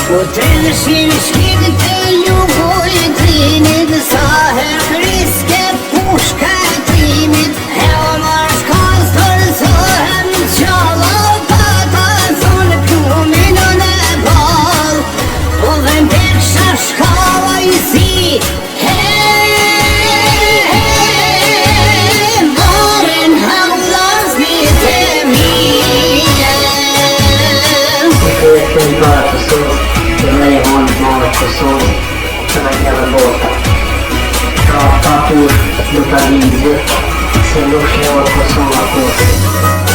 Po të nëshin shkit të ljuboj trinit, sa her kriske pushka trimit, e o marsh kastër sohem qalla, pata zonë pluminon e bal, po dhe mbesha shkalla i si, Maren hallas një të mije. Të me i vonë të mëllë Kosovë, të me një dhe bota. Pra patur në të rinjë, se nuk shëllë Kosovë akosë.